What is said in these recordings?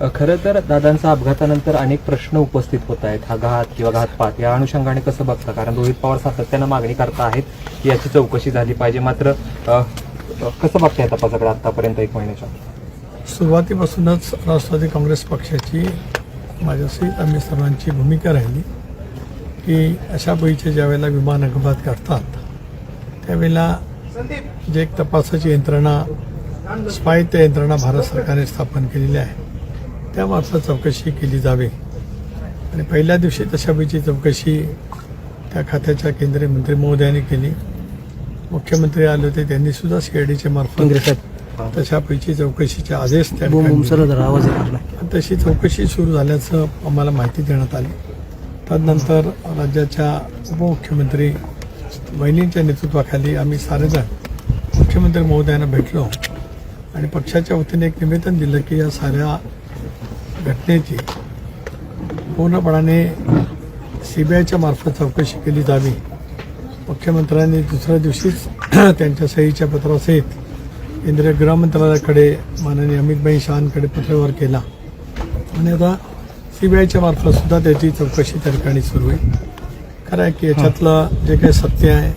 खरं तर दादांचा अपघातानंतर अनेक प्रश्न उपस्थित होत आहेत. हा घात किंवा घातपात या अनुषंगाने कसं बघता? कारण रोहित पवार सातत्यानं मागणी करता आहेत की याची चौकशी झाली पाहिजे. मात्र कसं बघताय तपासाकडे आतापर्यंत 1 महिन्याच्या? सुरुवातीपासूनच राष्ट्रवादी काँग्रेस पक्षाची माझ्यासहित आम्ही सर्वांची भूमिका राहिली की अशा पैकी ज्यावेळेला विमान अपघात करतात त्यावेळेला जे एक तपासाची यंत्रणा स्वायत्त यंत्रणा भारत सरकारने स्थापन केलेली आहे त्यामार्फत चौकशी केली जावी. आणि पहिल्या दिवशी तशापैकी चौकशी त्या खात्याच्या केंद्रीय मंत्री महोदयांनी केली. मुख्यमंत्री आले होते त्यांनी सुद्धा सीआयडीच्या मार्फत तशापैकी चौकशीचे आदेश त्या तशी चौकशी सुरू झाल्याचं आम्हाला माहिती देण्यात आली. तदनंतर राज्याच्या उपमुख्यमंत्री वहिनींच्या नेतृत्वाखाली आम्ही सारेजण मुख्यमंत्री महोदयांना भेटलो आणि पक्षाच्या वतीने एक निवेदन दिलं की या साऱ्या घटनेची पूर्णपणाने सीबीआयच्या मार्फत चौकशी केली जावी. मुख्यमंत्र्यांनी दुसऱ्या दिवशीच त्यांच्या सहीच्या पत्रासहित केंद्रीय गृहमंत्रालयाकडे माननीय अमित भाई शहांकडे पत्रव्यवहार केला आणि आता सीबीआयच्या मार्फत सुद्धा त्याची चौकशी त्या ठिकाणी सुरू आहे. खरं आहे की याच्यातलं जे काही सत्य आहे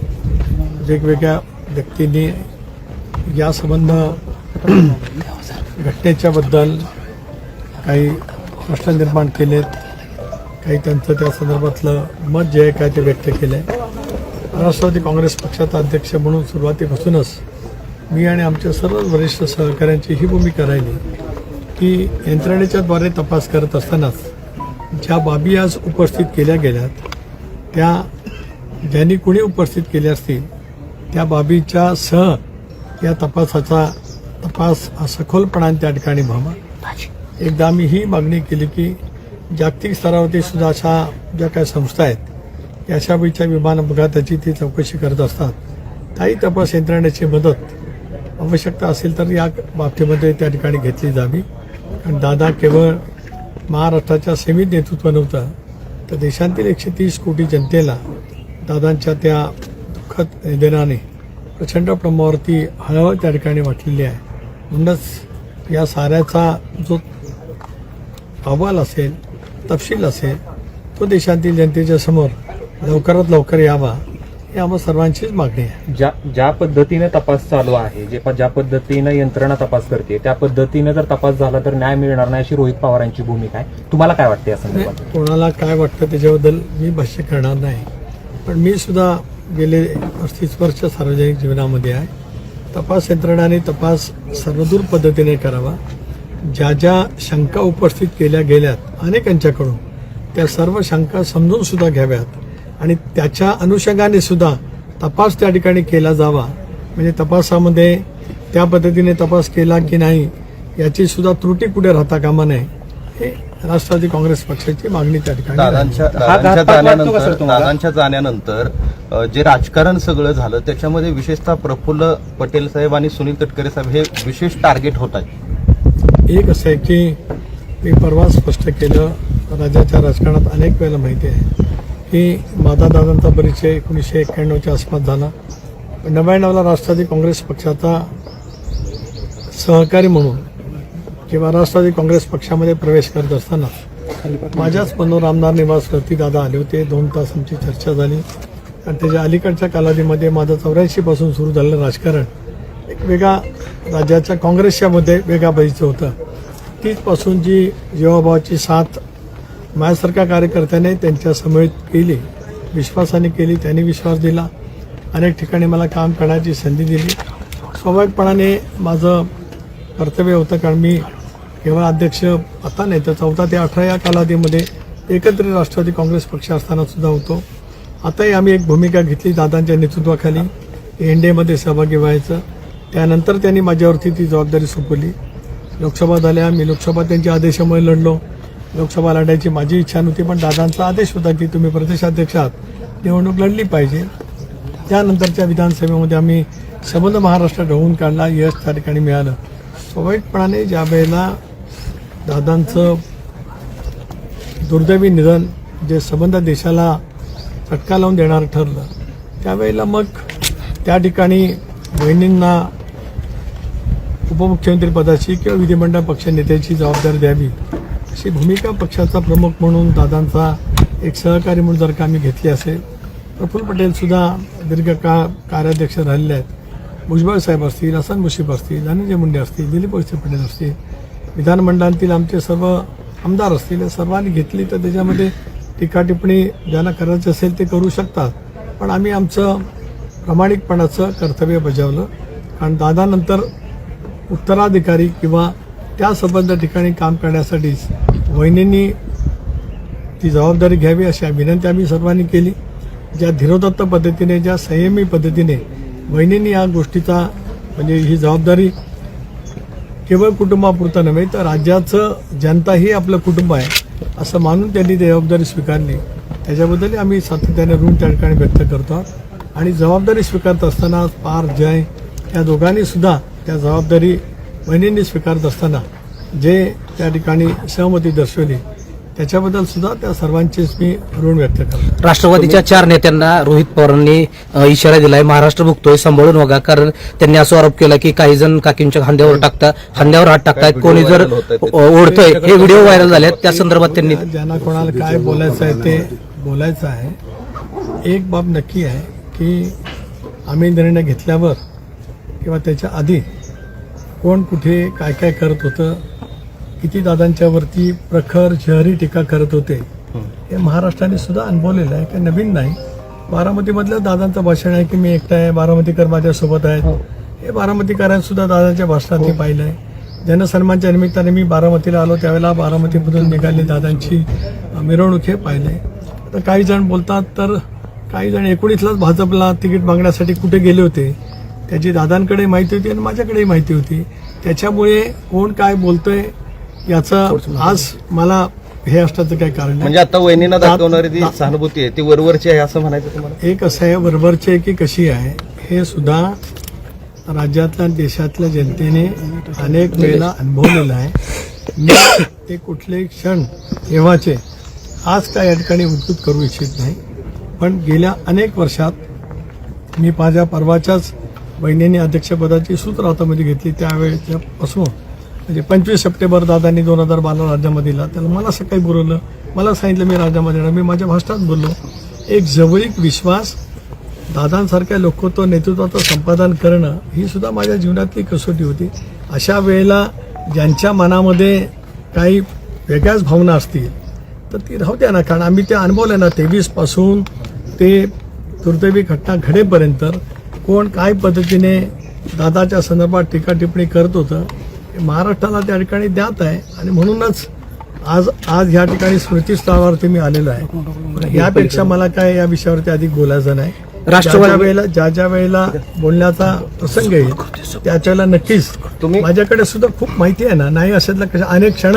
वेगवेगळ्या व्यक्तींनी या संबंध घटनेच्याबद्दल काही प्रश्न निर्माण केलेत, काही त्यांचं त्या संदर्भातलं मत जे आहे काय ते व्यक्त केलं आहे. राष्ट्रवादी काँग्रेस पक्षाचा अध्यक्ष म्हणून सुरुवातीपासूनच मी आणि आमच्या सर्व वरिष्ठ सहकाऱ्यांची ही भूमिका राहिली की यंत्रणेच्याद्वारे तपास करत असतानाच ज्या बाबी आज उपस्थित केल्या गेल्यात त्या ज्यांनी कोणी उपस्थित केल्या असतील त्या बाबीच्या सह या तपासाचा तपास सखोलपणाने त्या ठिकाणी व्हावा. एकदा आम्ही ही मागणी केली की जागतिक स्तरावरती सुद्धा अशा ज्या काही संस्था आहेत याच्यापैकी विमान अपघाताची ती चौकशी करत असतात. त्याही तपास यंत्रणेची मदत आवश्यकता असेल तर या बाबतीमध्ये त्या ठिकाणी घेतली जावी. कारण दादा केवळ महाराष्ट्राच्या सीमित नेतृत्व नव्हतं तर देशातील 130 कोटी जनतेला दादांच्या त्या दुःखद निधनाने प्रचंड प्रमाणावरती हळहळ त्या ठिकाणी वाटलेली आहे. म्हणूनच या साऱ्याचा जो अहवाल असेल तपशील असेल तो देशातील जनतेच्या समोर लवकरात लवकर यावा ही आम्हा सर्वांचीच मागणी आहे. ज्या पद्धतीने तपास चालू आहे, ज्या पद्धतीने यंत्रणा तपास करते त्या पद्धतीने जर तपास झाला तर न्याय मिळणार नाही अशी रोहित पवारांची भूमिका आहे. तुम्हाला काय वाटते या संदर्भात? कोणाला काय वाटतं त्याच्याबद्दल मी भाष्य करणार नाही, पण मी सुद्धा गेले 35 वर्ष सार्वजनिक जीवनामध्ये आहे. तपास यंत्रणाने तपास सर्वदूर पद्धतीने करावा. ज्या ज्या शंका उपस्थित केल्या गेल्यात अनेकांच्याकडून त्या सर्व शंका समजून सुद्धा घ्याव्यात आणि त्याच्या अनुषंगाने सुद्धा तपास त्या ठिकाणी केला जावा. म्हणजे तपासामध्ये त्या पद्धतीने तपास केला की नाही याची सुद्धा त्रुटी कुठे राहता कामा नये हे राष्ट्रवादी काँग्रेस पक्षाची मागणी त्या ठिकाणी. दादांच्या जाण्यानंतर जे राजकारण सगळं झालं त्याच्यामध्ये विशेषतः प्रफुल्ल पटेल साहेब आणि सुनील तटकरे साहेब हे विशेष टार्गेट होत आहेत. एक असं आहे की मी परवा स्पष्ट केलं, राज्याच्या राजकारणात अनेक वेळेला माहिती आहे की माझा दादांचा परिचय 1991च्या आसपास झाला. 99ला राष्ट्रवादी काँग्रेस पक्षाचा सहकारी म्हणून किंवा राष्ट्रवादी काँग्रेस पक्षामध्ये प्रवेश करत असताना माझ्याच मनोहर आमदार निवासवरती दादा आले होते. 2 तास आमची चर्चा झाली आणि त्याच्या अलीकडच्या कालावधीमध्ये माझं 84 पासून सुरू झालेलं राजकारण एक वेगळा राज्याच्या काँग्रेसच्या मध्ये वेगळा पाहिजे होतं. तीचपासून जी जीवाभावाची साथ माझ्यासारख्या कार्यकर्त्याने त्यांच्या समवेत केली, विश्वासाने केली, त्यांनी विश्वास दिला, अनेक ठिकाणी मला काम करण्याची संधी दिली. स्वाभाविकपणाने माझं कर्तव्य होतं कारण मी केवळ अध्यक्ष आता नाही तर 14 ते 18 या कालावधीमध्ये एकत्रित राष्ट्रवादी काँग्रेस पक्ष असताना सुद्धा होतो. आताही आम्ही एक भूमिका घेतली दादांच्या नेतृत्वाखाली एनडीएमध्ये सहभागी व्हायचं. त्यानंतर त्यांनी माझ्यावरती ती जबाबदारी सोपवली. लोकसभा झाल्या, मी लोकसभा त्यांच्या आदेशामुळे लढलो. लोकसभा लढायची माझी इच्छा नव्हती पण दादांचा आदेश होता की तुम्ही प्रदेशाध्यक्ष आहात, निवडणूक लढली पाहिजे. त्यानंतरच्या विधानसभेमध्ये आम्ही संबंध महाराष्ट्र ढवळून काढला, यश त्या ठिकाणी मिळालं. स्वाभाविकपणाने ज्या वेळेला दादांचं दुर्दैवी निधन जे संबंध देशाला फटका लावून देणारं ठरलं त्यावेळेला मग त्या ठिकाणी बहिणींना उपमुख्यमंत्री पदाची किंवा विधिमंडळ पक्ष नेत्याची जबाबदारी द्यावी अशी भूमिका पक्षाचा प्रमुख म्हणून दादांचा एक सहकारी म्हणून जर का आम्ही घेतली असेल. प्रफुल्ल पटेलसुद्धा दीर्घकाळ कार्याध्यक्ष राहिलेले आहेत. भुजबळ साहेब असतील, हसन मुश्रीफ असतील, धनंजय मुंडे असतील, दिलीप वळसे पाटील असतील, विधानमंडळातील आमचे सर्व आमदार असतील, सर्वांनी घेतली तर त्याच्यामध्ये टीका टिप्पणी ज्यांना करायचं असेल ते करू शकतात. पण आम्ही आमचं प्रामाणिकपणाचं कर्तव्य बजावलं. कारण दादानंतर उत्तराधिकारी किंवा त्या संबंध ठिकाणी काम करण्यासाठीच वहिनींनी ती जबाबदारी घ्यावी अशी विनंती आम्ही सर्वांनी केली. ज्या धीरोदत्त पद्धतीने, ज्या संयमी पद्धतीने वहिनींनी या गोष्टीचा म्हणजे ही जबाबदारी केवळ कुटुंबापुरतं नव्हे तर राज्याचं जनताही आपलं कुटुंब आहे असं मानून त्यांनी ती जबाबदारी स्वीकारली. त्याच्याबद्दल आम्ही सातत्याने ऋण त्या ठिकाणी व्यक्त करतो. आणि जबाबदारी स्वीकारत असताना पार जय या दोघांनी सुद्धा त्या जबाबदारी वहिनींनी स्वीकारत असताना जे त्या ठिकाणी सहमती दर्शवली त्याच्याबद्दल सुद्धा त्या सर्वांचेच मी ऋण व्यक्त करतो. राष्ट्रवादीच्या 4 नेत्यांना रोहित पवारांनी इशारा दिलाय, महाराष्ट्र भुगतोय, सांभाळून बघा. कारण त्यांनी असा आरोप केला की काही जण काकींच्या खांद्यावर हात टाकतायत, कोणी जर ओढतोय. हे व्हिडिओ व्हायरल झाले, त्या संदर्भात त्यांनी ज्यांना कोणाला काय बोलायचं आहे ते बोलायचं आहे. एक बाब नक्की आहे की आम्ही निर्णय घेतल्यावर किंवा त्याच्या आधी कोण कुठे काय काय करत होतं, किती दादांच्यावरती प्रखर शहरी टीका करत होते हे महाराष्ट्राने सुद्धा अनुभवलेलं आहे. काही नवीन नाही. बारामतीमधलं दादांचं भाषण आहे की मी एकटा आहे, बारामतीकर माझ्यासोबत आहेत. हे बारामतीकरांनी सुद्धा दादांच्या भाषणात मी पाहिलं आहे. जनसन्मानच्या निमित्ताने मी बारामतीला आलो त्यावेळेला बारामतीमधून निघाली दादांची मिरवणूक हे पाहिलंय. आता काही जण बोलतात तर काही जण 19लाच भाजपला तिकीट मागण्यासाठी कुठे गेले होते त्याची दादांकडे माहिती होती आणि माझ्याकडेही माहिती होती. त्याच्यामुळे कोण काय बोलतोय याचं आज मला हे असण्याचं काही कारण नाही. म्हणजे आता वहिनींना दाखवणारी ती सहानुभूती आहे ती वरवरची आहे असं म्हणायचं तुम्हाला? एक असं आहे वरवरची की कशी आहे हे सुद्धा राज्यातल्या देशातल्या जनतेने अनेक वेळेला अनुभवलेलं आहे. मी ते कुठले क्षण तेव्हाचे आज काय या ठिकाणी उद्धृत करू इच्छित नाही. पण गेल्या अनेक वर्षात मी माझ्या परवाच्याच वहिनींनी अध्यक्षपदाची सूत्र हातामध्ये घेतली त्यावेळेच्यापासून म्हणजे 25 सप्टेंबर दादांनी 2012 राजीनामा दिला. त्याला मला सकाळी बोलवलं, मला सांगितलं मी राजीनामा देणार. मी माझ्या भाषणात बोललो. एक जवळीक विश्वास दादांसारख्या लोकत्व नेतृत्वाचं संपादन करणं ही सुद्धा माझ्या जीवनातली कसोटी होती. अशा वेळेला ज्यांच्या मनामध्ये काही वेगळ्याच भावना असतील तर ती राहू द्या ना. कारण आम्ही ते अनुभवलं ना 23 पासून ते दुर्दैवी घटना घडेपर्यंत कोण काय पद्धतीने दादाच्या संदर्भात टीका टिप्पणी करत होतं हे महाराष्ट्राला त्या ठिकाणी ज्ञात आहे. आणि म्हणूनच आज या ठिकाणी स्मृतीस्थळावरती मी आलेलो आहे. यापेक्षा मला काय या विषयावरती अधिक बोलायचं नाही. ज्या वेळेला बोलण्याचा प्रसंग येईल त्याच्या वेळेला नक्कीच माझ्याकडे सुद्धा खूप माहिती आहे ना. नाही असेल कशा अनेक क्षण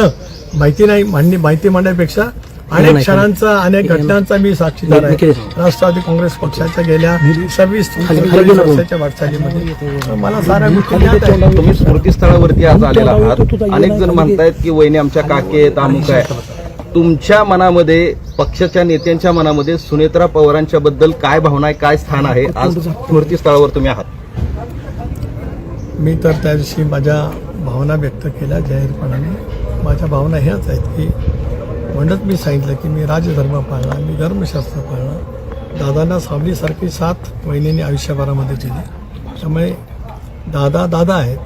माहिती नाही माहिती मांडण्यापेक्षा अनेक क्षणांचा अनेक घटनांचा मी साक्षीदार आहे. राष्ट्रवादी काँग्रेस पक्षाच्या गेल्या 26 वर्षाच्या वाटचालीमध्ये मला साऱ्या गोष्टी. तुम्ही स्मृतीस्थळावरती आज आलेला आहात. अनेक जण म्हणतायत की वहिनी आमच्या काकी आहेत, अमुक आहे. तुमच्या मनामध्ये पक्षाच्या नेत्यांच्या मनामध्ये सुनेत्रा पवारांच्या बद्दल काय भावना आहे, काय स्थान आहे? आज स्मृतीस्थळावर तुम्ही आहात. मी तर त्या दिवशी माझ्या भावना व्यक्त केल्या जाहीरपणाने. माझ्या भावना ह्याच आहेत की म्हणत मी सांगितलं की मी राजधर्म पाळला, मी धर्मशास्त्र पाळलं. दादांना सावलीसारखी साथ वहिनींनी आयुष्यभरामध्ये दिली. त्यामुळे दादा आहेत.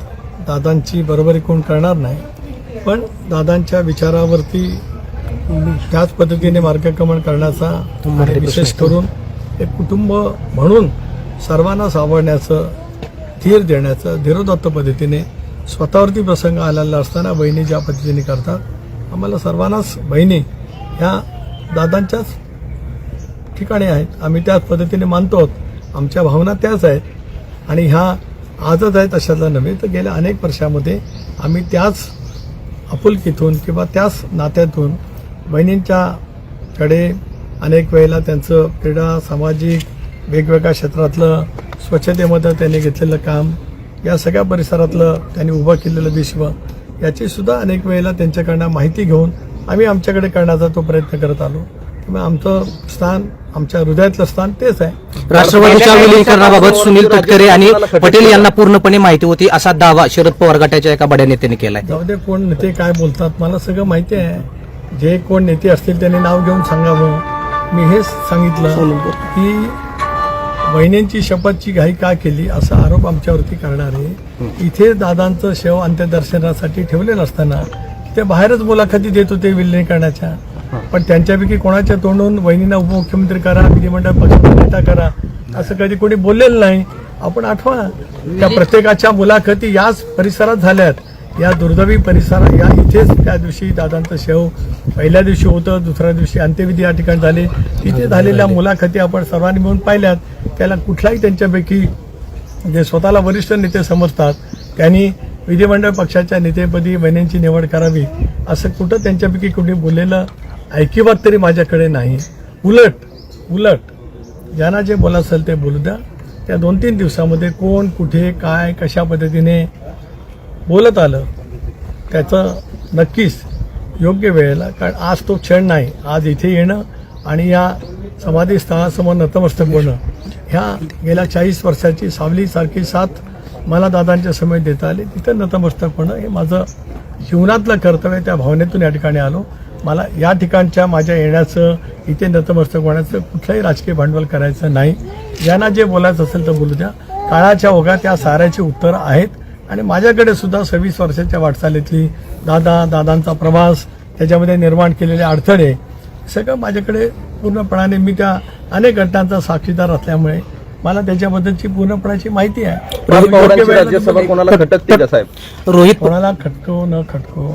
दादांची बरोबरी कोण करणार नाही. पण दादांच्या विचारावरती त्याच पद्धतीने मार्गक्रमण करण्याचा आणि विशेष करून एक कुटुंब म्हणून सर्वांना सावरण्याचं, धीर देण्याचं, धीरोदत्त पद्धतीने स्वतःवरती प्रसंग आलेला असताना बहिणी ज्या पद्धतीने करतात आम्हाला सर्वांनाच बहिणी ह्या दादांच्याच ठिकाणी आहेत. आम्ही त्याच पद्धतीने मानतो. आमच्या भावना त्याच आहेत आणि ह्या आजच आहेत अशातला नव्हे तर गेल्या अनेक वर्षामध्ये आम्ही त्याच आपुलकीतून किंवा त्याच नात्यातून बहिणींच्याकडे अनेक वेळेला त्यांचं क्रीडा, सामाजिक वेगवेगळ्या क्षेत्रातलं स्वच्छतेमध्ये त्यांनी घेतलेलं काम, या सगळ्या परिसरातलं त्यांनी उभं केलेलं विश्व याची सुद्धा अनेक वेळेला त्यांच्याकडनं माहिती घेऊन आम्ही आमच्याकडे करण्याचा तो प्रयत्न करत आलो. त्यामुळे आमचं स्थान, आमच्या हृदयातलं स्थान तेच आहे. राष्ट्रवादीच्या विलीनीकरणाबाबत सुनील तटकरे आणि पटेल यांना पूर्णपणे माहिती होती असा दावा शरद पवार गटाच्या एका बड्या नेत्याने केलाय. जाऊ दे, कोण नेते काय बोलतात मला सगळं माहिती आहे. जे कोण नेते असतील त्यांनी नाव घेऊन सांगावं. मी हेच सांगितलं की वहिन्यांची शपथची घाई का केली असा आरोप आमच्यावरती करणारे इथे दादांचं शव अंत्यदर्शनासाठी ठेवलेलं असताना ते बाहेरच मुलाखती देत होते विलीनीकरणाच्या. पण त्यांच्यापैकी कोणाच्या तोंडून वहिनींना उपमुख्यमंत्री करा, विधिमंडळ पक्षाचा नेता करा असं कधी कोणी बोललेलं नाही. आपण आठवा, त्या प्रत्येकाच्या मुलाखती याच परिसरात झाल्यात. या दुर्दैवी परिसरात या इथेच त्या दिवशी दादांचं शव पहिल्या दिवशी होतं, दुसऱ्या दिवशी अंत्यविधी या ठिकाणी झाले. तिथे झालेल्या मुलाखती आपण सर्वांनी मिळून पाहिल्यात. त्याला कुठलाही त्यांच्यापैकी जे स्वतःला वरिष्ठ नेते समजतात त्यांनी विधिमंडळ पक्षाच्या नेतेपदी बहिणींची निवड करावी असं कुठं त्यांच्यापैकी कोणी बोललेलं ऐकिवात तरी माझ्याकडे नाही. उलट ज्यांना जे बोलायचं असेल ते बोलू द्या. त्या 2-3 दिवसामध्ये कोण कुठे काय कशा पद्धतीने बोलत आलं त्याचं नक्कीच योग्य वेळेला, कारण आज तो क्षण नाही. आज इथे येणं आणि या समाधी स्थळासमोर नतमस्तक होणं, ह्या गेल्या 40 वर्षाची सावलीसारखी साथ मला दादांच्या समोर देता आली. तिथं नतमस्तक होणं हे माझं जीवनातलं कर्तव्य. त्या भावनेतून या ठिकाणी आलो. मला या ठिकाणच्या माझ्या येण्याचं, इथे नतमस्तक होण्याचं कुठलंही राजकीय भांडवल करायचं नाही. ज्यांना जे बोलायचं असेल तर बोलू द्या. काळाच्या ओघात त्या साऱ्याची उत्तरं आहेत आणि माझ्याकडे सुद्धा 26 वर्षाच्या वाटचालीतली दादांचा प्रवास, त्याच्यामध्ये निर्माण केलेले अडथळे सगळं माझ्याकडे पूर्णपणाने, मी त्या अनेक घटनांचा साक्षीदार असल्यामुळे मला त्याच्याबद्दलची पूर्णपणाची माहिती आहे. पवारांची राज्यसभा कोणाला खटकते का साहेब? रोहित कोणाला खटको न खटको